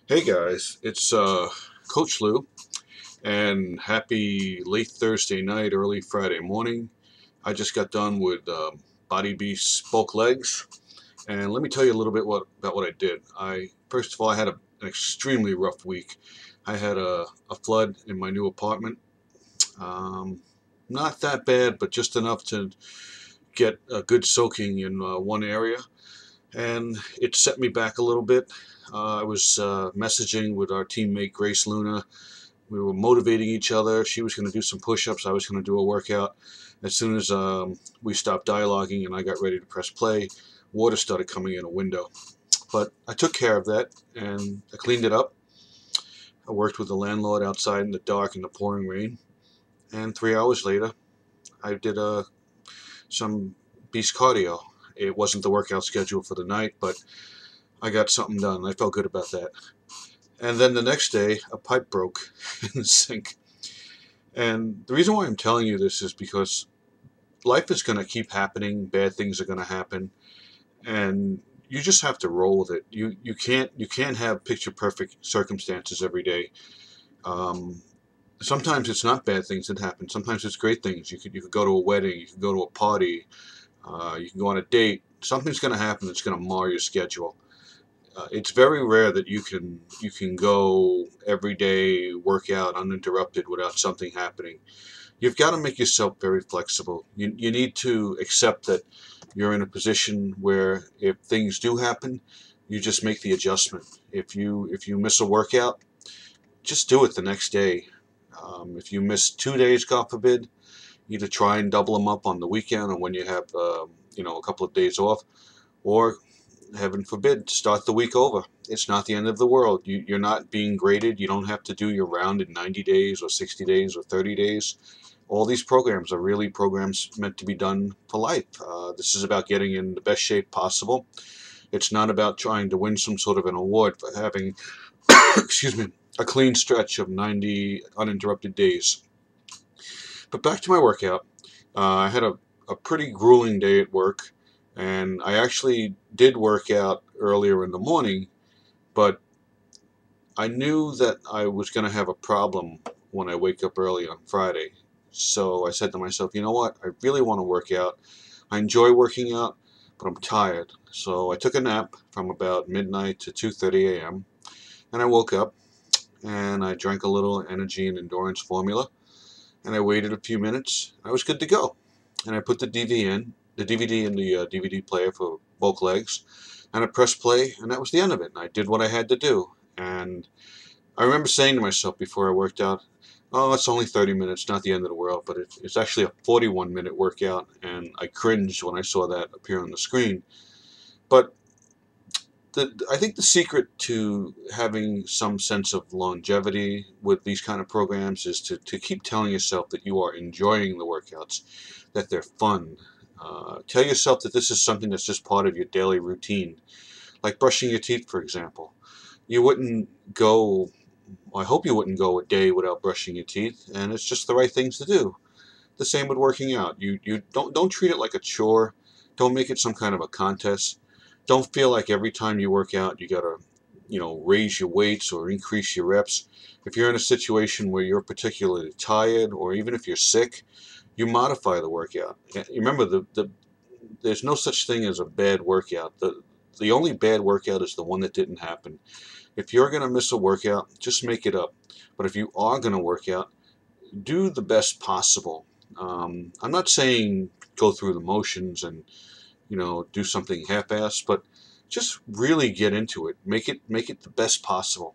Hey guys, it's Coach Lou, and happy late Thursday night, early Friday morning. I just got done with Body Beast's bulk legs, and let me tell you a little bit about what I did. First of all, I had an extremely rough week. I had a flood in my new apartment. Um, Not that bad, but just enough to get a good soaking in one area, and it set me back a little bit. I was messaging with our teammate Grace Luna. We were motivating each other. She was going to do some push-ups. I was going to do a workout. As soon as we stopped dialoguing and I got ready to press play, water started coming in a window. But I took care of that and I cleaned it up. I worked with the landlord outside in the dark in the pouring rain. And 3 hours later, I did some beast cardio. It wasn't the workout schedule for the night, but I got something done. I felt good about that. And then the next day, a pipe broke in the sink. And the reason why I'm telling you this is because life is going to keep happening. Bad things are going to happen, and you just have to roll with it. You can't have picture perfect circumstances every day. Um, Sometimes it's not bad things that happen. Sometimes it's great things. You could go to a wedding. You could go to a party. You can go on a date. Something's going to happen that's going to mar your schedule. It's very rare that you can go every day, work out uninterrupted without something happening. You've got to make yourself very flexible. You need to accept that you're in a position where if things do happen, you just make the adjustment. If you miss a workout, just do it the next day. If you miss 2 days, God forbid, either try and double them up on the weekend or when you have a couple of days off, or heaven forbid, start the week over. It's not the end of the world. You're not being graded. You don't have to do your round in 90 days or 60 days or 30 days. All these programs are really programs meant to be done for life. This is about getting in the best shape possible. It's not about trying to win some sort of an award for having, excuse me, a clean stretch of 90 uninterrupted days. But back to my workout. I had a pretty grueling day at work, and I actually did work out earlier in the morning, but I knew that I was going to have a problem when I wake up early on Friday. So I said to myself, you know what? I really want to work out. I enjoy working out, but I'm tired. So I took a nap from about midnight to 2:30 a.m. and I woke up and I drank a little energy and endurance formula and I waited a few minutes. I was good to go. And I put the DVD in the DVD player for both legs, and I pressed play, and that was the end of it. And I did what I had to do. And I remember saying to myself before I worked out, "Oh, it's only 30 minutes, not the end of the world." But it's actually a 41-minute workout, and I cringed when I saw that appear on the screen. But I think the secret to having some sense of longevity with these kind of programs is to keep telling yourself that you are enjoying the workouts, that they're fun. Tell yourself that this is something that's just part of your daily routine, like brushing your teeth, for example. You wouldn't go I hope you wouldn't go a day without brushing your teeth, and it's just the right things to do. The same with working out. You don't treat it like a chore. Don't make it some kind of a contest. Don't feel like every time you work out you gotta, raise your weights or increase your reps. If you're in a situation where you're particularly tired, or even if you're sick, you modify the workout. Remember, there's no such thing as a bad workout. The only bad workout is the one that didn't happen. If you're going to miss a workout, just make it up. But if you are going to work out, do the best possible. I'm not saying go through the motions and do something half-assed, but just really get into it. Make it the best possible.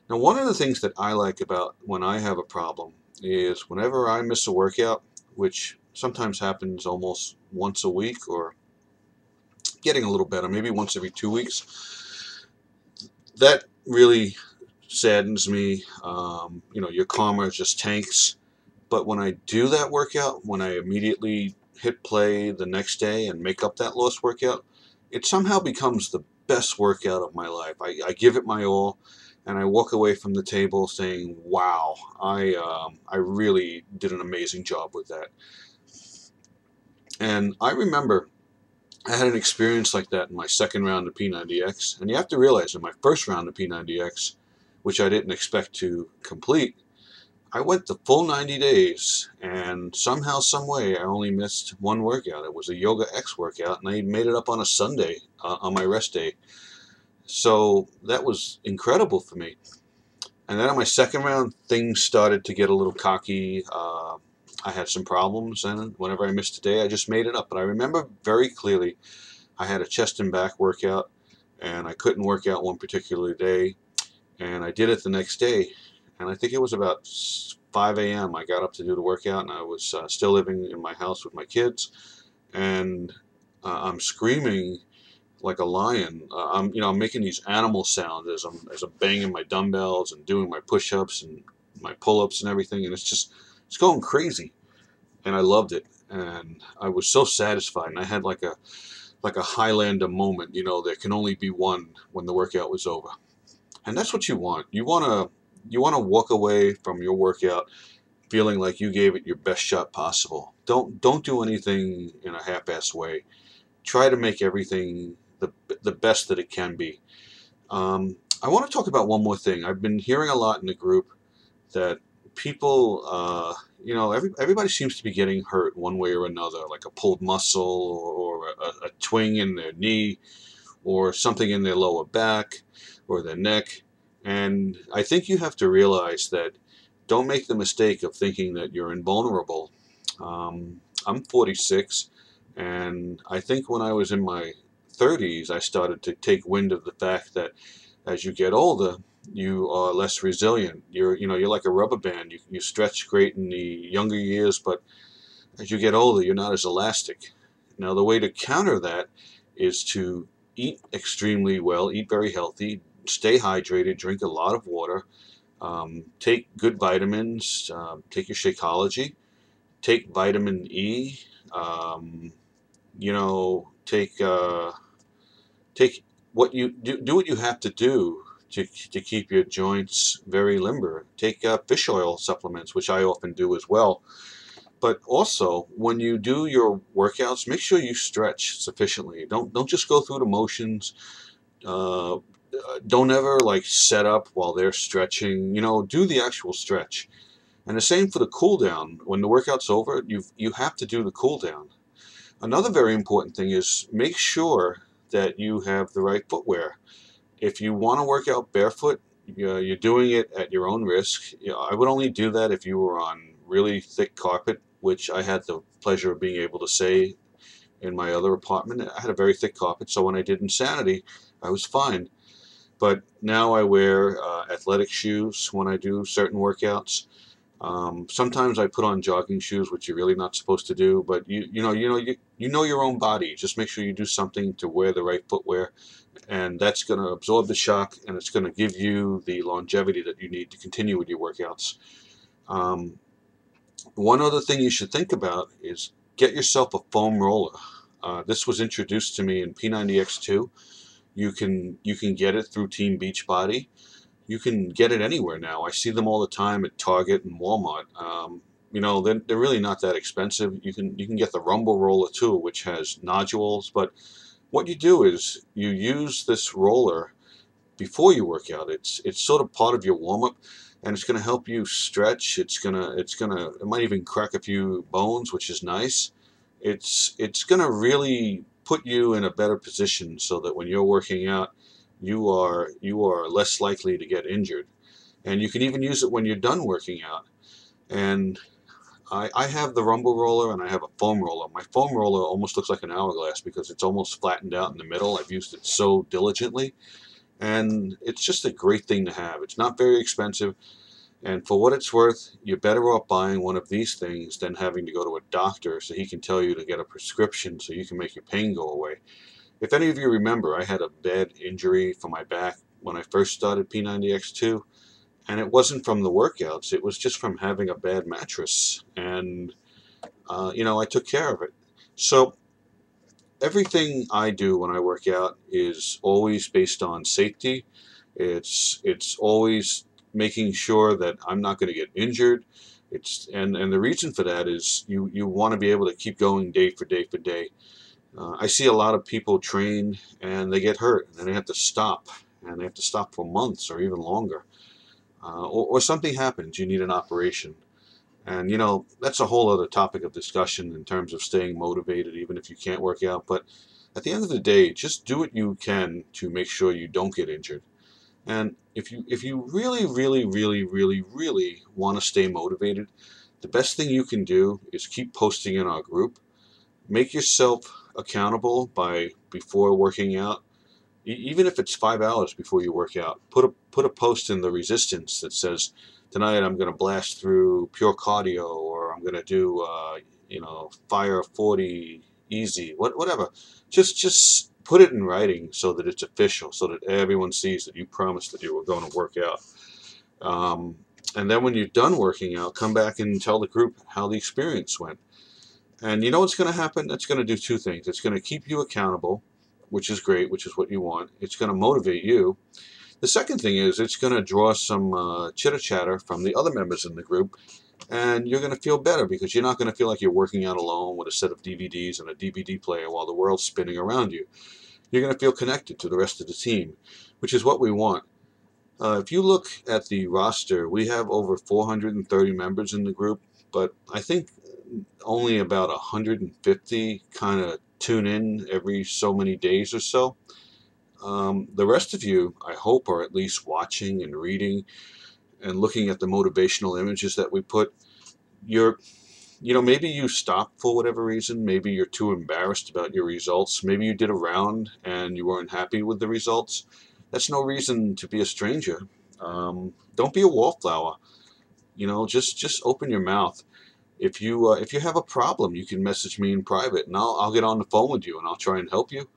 Now, one of the things that I like about when I have a problem is whenever I miss a workout, which sometimes happens almost once a week or getting a little better, maybe once every 2 weeks. That really saddens me. Your karma just tanks. But when I do that workout, when I immediately hit play the next day and make up that lost workout, it somehow becomes the best workout of my life. I give it my all, and I walk away from the table saying, "Wow, I really did an amazing job with that." And I remember I had an experience like that in my second round of P90X. And you have to realize in my first round of P90X, which I didn't expect to complete. I went the full 90 days, and somehow, some way, I only missed one workout. It was a Yoga X workout, and I made it up on a Sunday on my rest day. So that was incredible for me. And then on my second round, things started to get a little cocky. I had some problems, and whenever I missed a day, I just made it up. But I remember very clearly I had a chest and back workout, and I couldn't work out one particular day, and I did it the next day. And I think it was about 5 a.m. I got up to do the workout, and I was still living in my house with my kids, and I'm screaming like a lion. I'm making these animal sounds as I'm banging my dumbbells and doing my push-ups and my pull-ups and everything, and it's going crazy, and I loved it, and I was so satisfied, and I had like a Highlander moment. There can only be one when the workout was over, and that's what you want. You want to walk away from your workout feeling like you gave it your best shot possible. Don't do anything in a half-assed way. Try to make everything the best that it can be. I want to talk about one more thing. I've been hearing a lot in the group that people, everybody seems to be getting hurt one way or another, like a pulled muscle or a twing in their knee or something in their lower back or their neck. And I think you have to realize that don't make the mistake of thinking that you're invulnerable. I'm 46, and I think when I was in my 30s, I started to take wind of the fact that as you get older, you are less resilient. You're like a rubber band. You stretch great in the younger years, but as you get older, you're not as elastic. Now, the way to counter that is to eat extremely well, eat very healthy, stay hydrated, drink a lot of water, take good vitamins, take your Shakeology, take vitamin E, take what you do what you have to do to keep your joints very limber. Take fish oil supplements, which I often do as well. But also, when you do your workouts, make sure you stretch sufficiently. Don't just go through the motions. Uh, don't ever like set up while they're stretching. Do the actual stretch. And the same for the cool down. When the workout's over, you have to do the cool down. Another very important thing is make sure that you have the right footwear. If you want to work out barefoot, you're doing it at your own risk. I would only do that if you were on really thick carpet, which I had the pleasure of being able to say in my other apartment. I had a very thick carpet, so when I did Insanity, I was fine. But now I wear athletic shoes when I do certain workouts. Sometimes I put on jogging shoes, which you're really not supposed to do. But you know your own body. Just make sure you do something to wear the right footwear, and that's going to absorb the shock, and it's going to give you the longevity that you need to continue with your workouts. Um, One other thing you should think about is get yourself a foam roller. This was introduced to me in P90X2. You can get it through Team Beachbody. You can get it anywhere now. I see them all the time at Target and Walmart. They're really not that expensive. You can get the Rumble Roller too, which has nodules. But what you do is you use this roller before you work out. It's sort of part of your warm up, and it's going to help you stretch. It might even crack a few bones, which is nice. It's going to really put you in a better position so that when you're working out, you are less likely to get injured. And you can even use it when you're done working out. And I have the rumble roller and I have a foam roller. My foam roller almost looks like an hourglass because it's almost flattened out in the middle. I've used it so diligently, and it's just a great thing to have. It's not very expensive, and for what it's worth, you're better off buying one of these things than having to go to a doctor so he can tell you to get a prescription so you can make your pain go away. If any of you remember, I had a bad injury for my back when I first started P90X2, and it wasn't from the workouts. It was just from having a bad mattress, and I took care of it. So everything I do when I work out is always based on safety. It's always making sure that I'm not going to get injured. And the reason for that is you want to be able to keep going day for day for day. I see a lot of people train and they get hurt and then they have to stop, and they have to stop for months or even longer. or something happens, you need an operation. And that's a whole other topic of discussion in terms of staying motivated, even if you can't work out. But at the end of the day, just do what you can to make sure you don't get injured. And if you really, really, really, really, really want to stay motivated, the best thing you can do is keep posting in our group. Make yourself accountable by before working out. Even if it's 5 hours before you work out, put a post in the resistance that says, tonight I'm going to blast through pure cardio, or I'm going to do fire 40 easy, whatever. Just put it in writing so that it's official, so that everyone sees that you promised that you were going to work out. Um, and then when you're done working out, come back and tell the group how the experience went. And you know what's going to happen? That's going to do two things. It's going to keep you accountable, which is great, which is what you want. It's going to motivate you. The second thing is it's going to draw some chitter chatter from the other members in the group, and you're going to feel better because you're not going to feel like you're working out alone with a set of DVDs and a DVD player while the world's spinning around you. You're going to feel connected to the rest of the team, which is what we want. If you look at the roster, we have over 430 members in the group, but I think only about 150 kind of tune in every so many days or so. The rest of you, I hope, are at least watching and reading and looking at the motivational images that we put. You're, maybe you stopped for whatever reason. Maybe you're too embarrassed about your results. Maybe you did a round and you weren't happy with the results. That's no reason to be a stranger. Don't be a wallflower. Just open your mouth. If you have a problem, you can message me in private, and I'll get on the phone with you and I'll try and help you.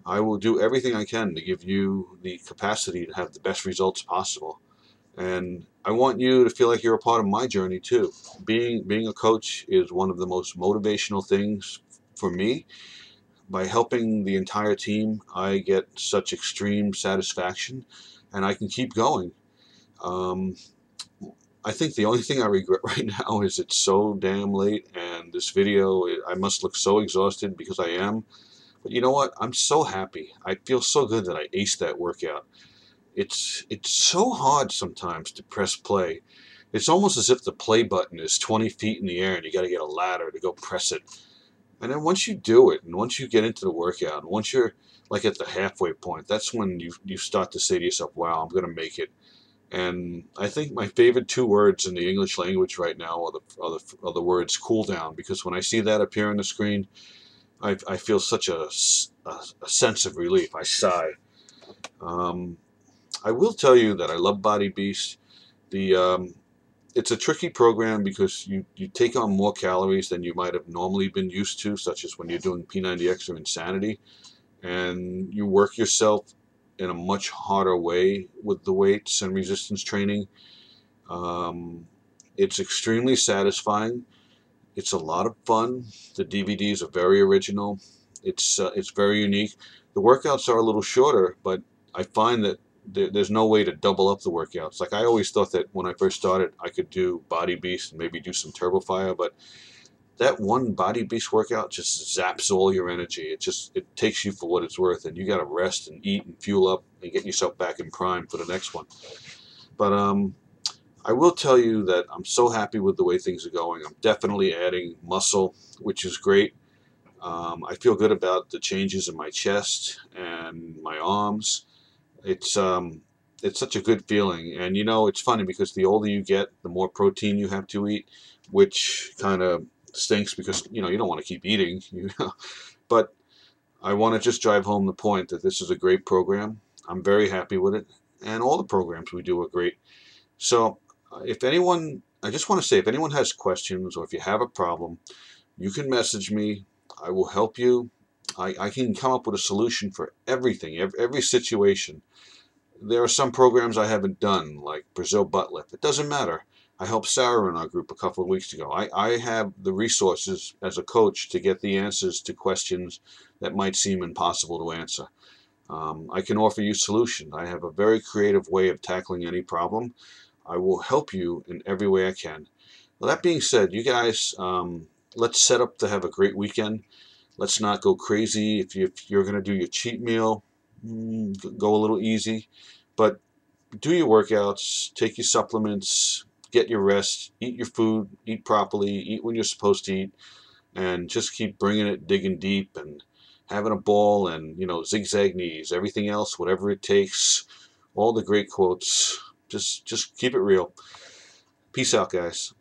I will do everything I can to give you the capacity to have the best results possible. And I want you to feel like you're a part of my journey too. Being a coach is one of the most motivational things for me. By helping the entire team, I get such extreme satisfaction, and I can keep going. Um, I think the only thing I regret right now is it's so damn late, and this video, I must look so exhausted because I am. But you know what? I'm so happy. I feel so good that I aced that workout. It's so hard sometimes to press play. It's almost as if the play button is 20 feet in the air and you got to get a ladder to go press it. And then once you do it, and once you get into the workout, and once you're like at the halfway point, that's when you start to say to yourself, "Wow, I'm going to make it." And I think my favorite two words in the English language right now are the words "cool down," because when I see that appear on the screen, I feel such a sense of relief. I sigh. Um, I will tell you that I love Body Beast. The It's a tricky program because you take on more calories than you might have normally been used to, such as when you're doing P90X or Insanity, and you work yourself in a much harder way with the weights and resistance training. Um, it's extremely satisfying. It's a lot of fun. The DVDs are very original. It's very unique. The workouts are a little shorter, but I find that there's no way to double up the workouts. Like I always thought that when I first started, I could do Body Beast and maybe do some Turbo Fire, but that one Body Beast workout just zaps all your energy. It takes you for what it's worth, and you got to rest and eat and fuel up and get yourself back in prime for the next one. But I will tell you that I'm so happy with the way things are going. I'm definitely adding muscle, which is great. I feel good about the changes in my chest and my arms. It's um, it's such a good feeling, and it's funny because the older you get, the more protein you have to eat, which kind of stinks because you don't want to keep eating, But I want to just drive home the point that this is a great program. I'm very happy with it, and all the programs we do are great. So, I just want to say, if anyone has questions or if you have a problem, you can message me. I will help you. I can come up with a solution for everything, every situation. There are some programs I haven't done, like Brazil butt lift. It doesn't matter. I helped Sarah in our group a couple of weeks ago. I have the resources as a coach to get the answers to questions that might seem impossible to answer. I can offer you solutions. I have a very creative way of tackling any problem. I will help you in every way I can. Well, that being said, you guys, let's set up to have a great weekend. Let's not go crazy. If you're going to do your cheat meal, go a little easy. But do your workouts, take your supplements, get your rest, eat your food, eat properly, eat when you're supposed to eat, and just keep bringing it, digging deep, and having a ball, and zigzag knees, everything else, whatever it takes, all the great quotes. Just keep it real. Peace out, guys.